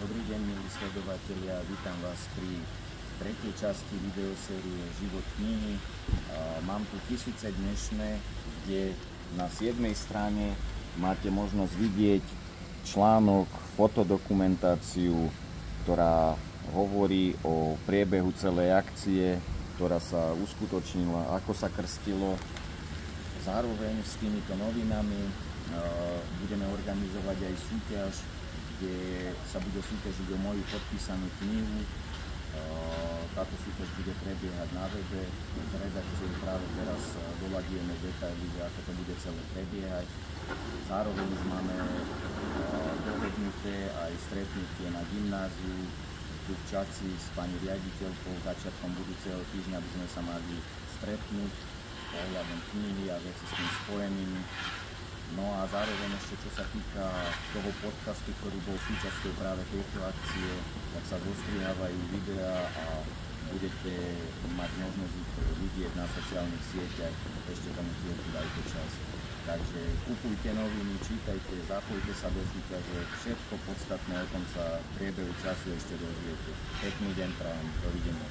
Dobrý deň, milí sledovatelia, vítam vás pri tretej časti videosérie Život knihy. Mám tu tisúce dnešné, kde na 7. strane máte možnosť vidieť článok, fotodokumentáciu, ktorá hovorí o priebehu celej akcie, ktorá sa uskutočnila, ako sa krstilo. Zároveň s týmito novinami budeme organizovať aj súťaž, kde sa bude súťažiť o moju podpísanú knihu. Táto súťaž bude prebiehať na webe. Z redakcie práve teraz doľadíme detaily, ako to bude celé prebiehať. Zároveň už máme dohodnuté aj stretnutie na gymnáziu tu v Čaci s pani riaditeľkou začiatkom budúceho týždňa, aby sme sa mali stretnúť ohľadom knihy a veci s tým spojenými. No a zároveň ešte, čo sa týka toho podcastu, ktorý bol súčasťou práve tejto akcie, tak sa zostrihávajú videá a budete mať možnosť ich vidieť na sociálnych sieťach, ešte tomu chvíľku dajte čas. Takže kupujte noviny, čítajte, zapojte sa do súťaže, všetko podstatné o tom sa v priebehu času ešte dozviete. Pekný deň prajem, dovidenia.